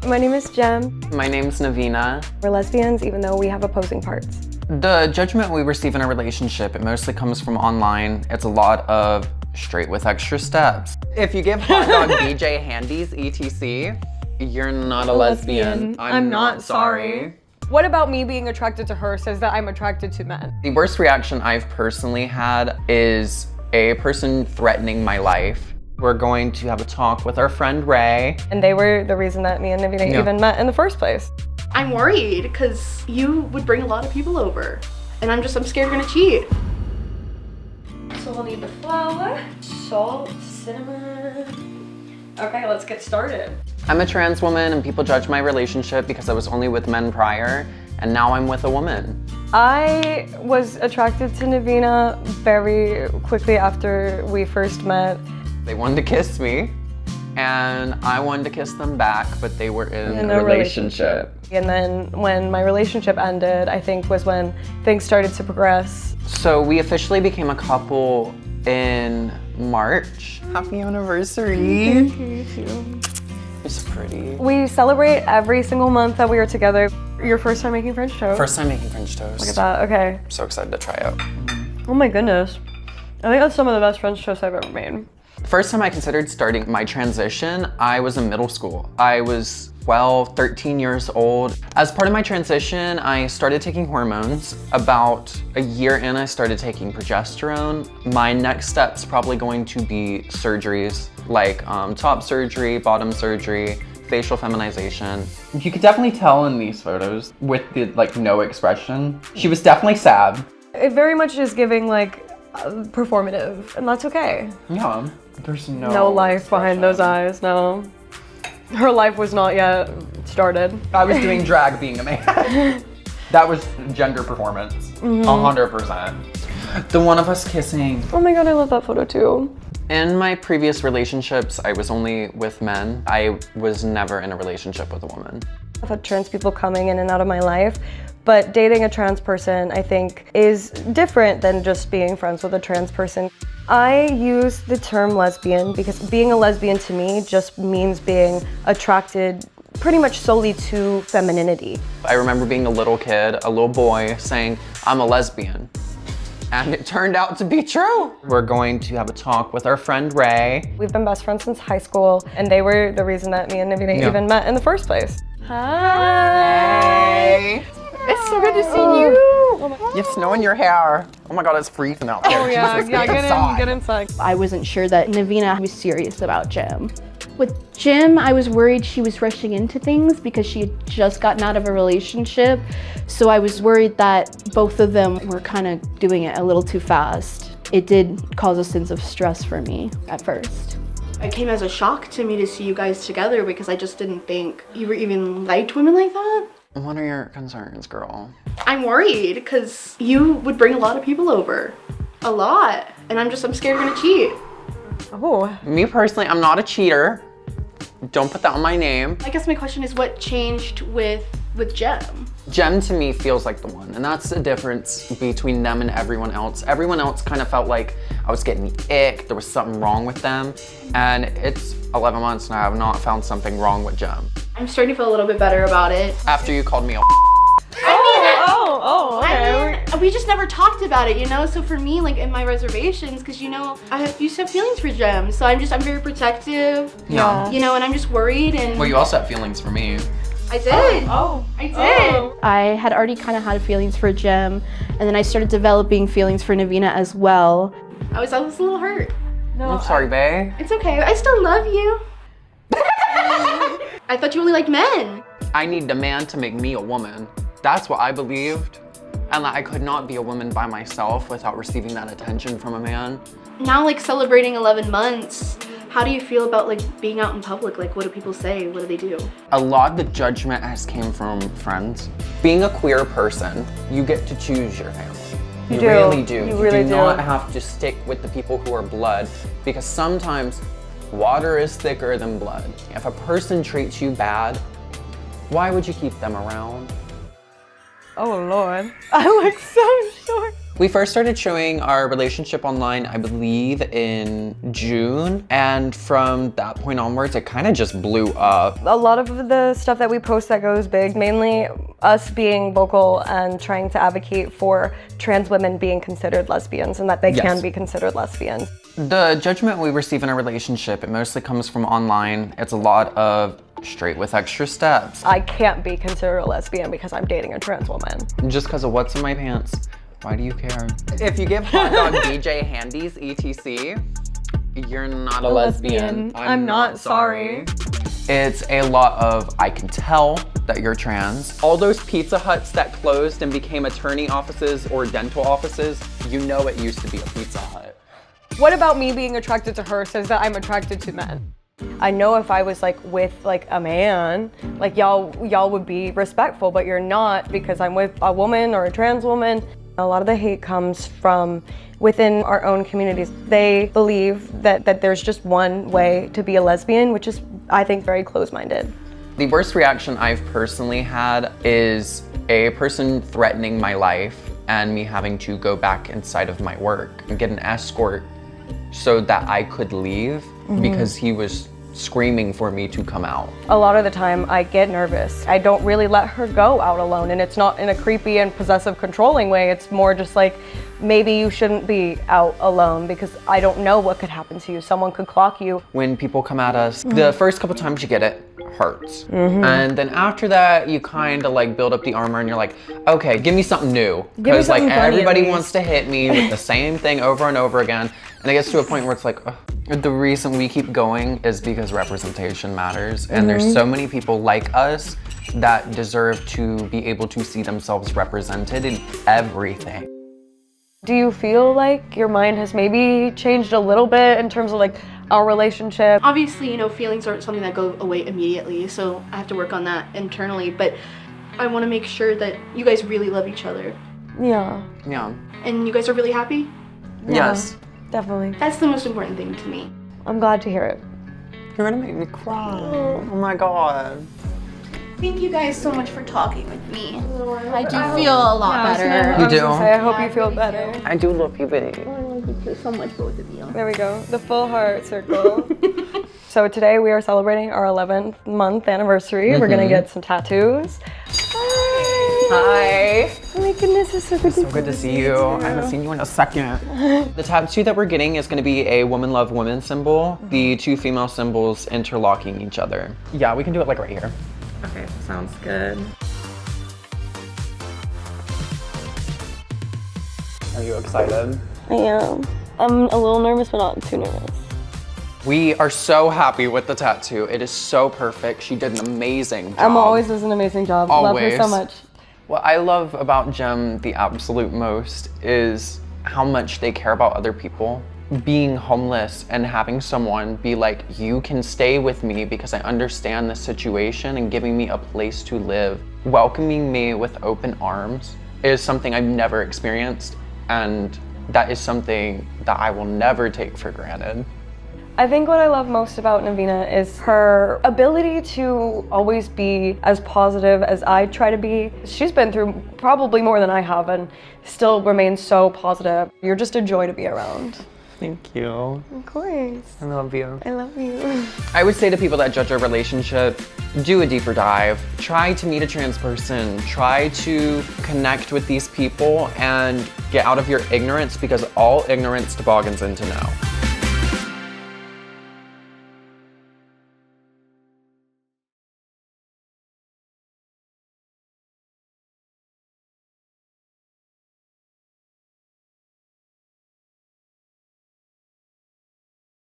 My name is Jem. My name's Navina. We're lesbians, even though we have opposing parts. The judgment we receive in a relationship, it mostly comes from online. It's a lot of straight with extra steps. If you give hot dog BJ handies, etc., you're not a lesbian. I'm not sorry. What about me being attracted to her says that I'm attracted to men? The worst reaction I've personally had is a person threatening my life. We're going to have a talk with our friend Ray. And they were the reason that me and Navina even met in the first place. I'm worried because you would bring a lot of people over. And I'm scared you're gonna cheat. So we'll need the flour, salt, cinnamon. Okay, let's get started. I'm a trans woman and people judge my relationship because I was only with men prior, and now I'm with a woman. I was attracted to Navina very quickly after we first met. They wanted to kiss me, and I wanted to kiss them back, but they were in a relationship. And then when my relationship ended, I think was when things started to progress. So we officially became a couple in March. Happy anniversary. Thank you. It's pretty. We celebrate every single month that we are together. Your first time making French toast? First time making French toast. Look at that, okay. I'm so excited to try it. Oh my goodness. I think that's some of the best French toast I've ever made. First time I considered starting my transition, I was in middle school. I was 12, 13 years old. As part of my transition, I started taking hormones. About a year in, I started taking progesterone. My next step's probably going to be surgeries, like top surgery, bottom surgery, facial feminization. You could definitely tell in these photos with the no expression. She was definitely sad. It very much is giving performative, and that's okay. Yeah, there's No life behind those eyes, no. Her life was not yet started. I was doing drag being a man. That was gender performance, 100%. The one of us kissing. Oh my god, I love that photo too. In my previous relationships, I was only with men. I was never in a relationship with a woman. I've had trans people coming in and out of my life, but dating a trans person, I think, is different than just being friends with a trans person. I use the term lesbian because being a lesbian to me just means being attracted pretty much solely to femininity. I remember being a little kid, a little boy, saying, I'm a lesbian. And it turned out to be true. We're going to have a talk with our friend Ray. We've been best friends since high school, and they were the reason that me and Navina even met in the first place. Hi. It's so good to see you. You have snow in your hair. Oh my god, it's freezing out there. Oh yeah, Jesus, get inside. I wasn't sure that Navina was serious about Jem. With Jem, I was worried she was rushing into things because she had just gotten out of a relationship. So I was worried that both of them were kind of doing it a little too fast. It did cause a sense of stress for me at first. It came as a shock to me to see you guys together because I just didn't think you were even liked women like that. What are your concerns, girl? I'm worried because you would bring a lot of people over. A lot. And I'm scared you're gonna cheat. Oh. Me personally, I'm not a cheater. Don't put that on my name. I guess my question is what changed with Jem? Jem to me feels like the one, and that's the difference between them and everyone else. Everyone else kind of felt like I was getting the ick, there was something wrong with them, and it's 11 months and I have not found something wrong with Jem. I'm starting to feel a little bit better about it. After you called me a Okay. We just never talked about it, So for me, in my reservations, because I used to have feelings for Jem, so I'm very protective. Yeah. And I'm just worried and. Well, you also have feelings for me. I did. I did. I had already kind of had feelings for Jem, and then I started developing feelings for Navina as well. I was a little hurt. No, I'm sorry, babe. It's okay. I still love you. I thought you only liked men. I need a man to make me a woman. That's what I believed. And that I could not be a woman by myself without receiving that attention from a man. Now, celebrating 11 months, how do you feel about being out in public? What do people say? What do they do? A lot of the judgment has came from friends. Being a queer person, you get to choose your family. You really do. You really do not have to stick with the people who are blood, because sometimes water is thicker than blood. If a person treats you bad, why would you keep them around? Oh Lord, I look so short. We first started showing our relationship online, I believe, in June. And from that point onwards, it kind of just blew up. A lot of the stuff that we post that goes big, mainly us being vocal and trying to advocate for trans women being considered lesbians and that they can be considered lesbians. The judgment we receive in a relationship, it mostly comes from online. It's a lot of straight with extra steps. I can't be considered a lesbian because I'm dating a trans woman. Just because of what's in my pants. Why do you care? If you give hot dog DJ handies, etc., you're not a lesbian. I'm not sorry. It's a lot of, I can tell that you're trans. All those Pizza Huts that closed and became attorney offices or dental offices, you know it used to be a Pizza Hut. What about me being attracted to her says that I'm attracted to men? I know if I was like with like a man, like y'all would be respectful, but you're not because I'm with a woman or a trans woman. A lot of the hate comes from within our own communities. They believe that there's just one way to be a lesbian, which is, I think, very closed-minded. The worst reaction I've personally had is a person threatening my life and me having to go back inside of my work and get an escort so that I could leave because he was screaming for me to come out. A lot of the time I get nervous. I don't really let her go out alone, and it's not in a creepy and possessive controlling way. It's more just like, maybe you shouldn't be out alone because I don't know what could happen to you. Someone could clock you. When people come at us, the first couple times you get it, hurts. And then after that, you kind of like build up the armor and you're like, okay, give me something new. Because like everybody wants to hit me with the same thing over and over again. And it gets to a point where it's like, ugh. The reason we keep going is because representation matters. And there's so many people like us that deserve to be able to see themselves represented in everything. Do you feel like your mind has maybe changed a little bit in terms of like our relationship? Obviously, you know, feelings aren't something that go away immediately, so I have to work on that internally, but I want to make sure that you guys really love each other. Yeah. Yeah. And you guys are really happy? Yes. Definitely. That's the most important thing to me. I'm glad to hear it. You're gonna make me cry. Oh my God. Thank you guys so much for talking with me. I do feel a lot better. You do? I hope you feel better. I do love you, baby. I love you too so much, both of you. There we go. The full heart circle. So today we are celebrating our 11th month anniversary. We're gonna get some tattoos. Hi. Oh my goodness, it's so good So good to see you. I haven't seen you in a second. The tattoo that we're getting is going to be a woman love woman symbol. The two female symbols interlocking each other. Yeah, we can do it like right here. Okay, sounds good. Are you excited? I am. I'm a little nervous, but not too nervous. We are so happy with the tattoo. It is so perfect. She did an amazing job. Emma always does an amazing job. Love her so Always. much. What I love about Gem the absolute most is how much they care about other people. Being homeless and having someone be like, you can stay with me because I understand the situation, and giving me a place to live, welcoming me with open arms is something I've never experienced, and that is something that I will never take for granted. I think what I love most about Navina is her ability to always be as positive as I try to be. She's been through probably more than I have and still remains so positive. You're just a joy to be around. Thank you. Of course. I love you. I love you. I would say to people that judge our relationship, do a deeper dive. Try to meet a trans person. Try to connect with these people and get out of your ignorance, because all ignorance toboggans into know.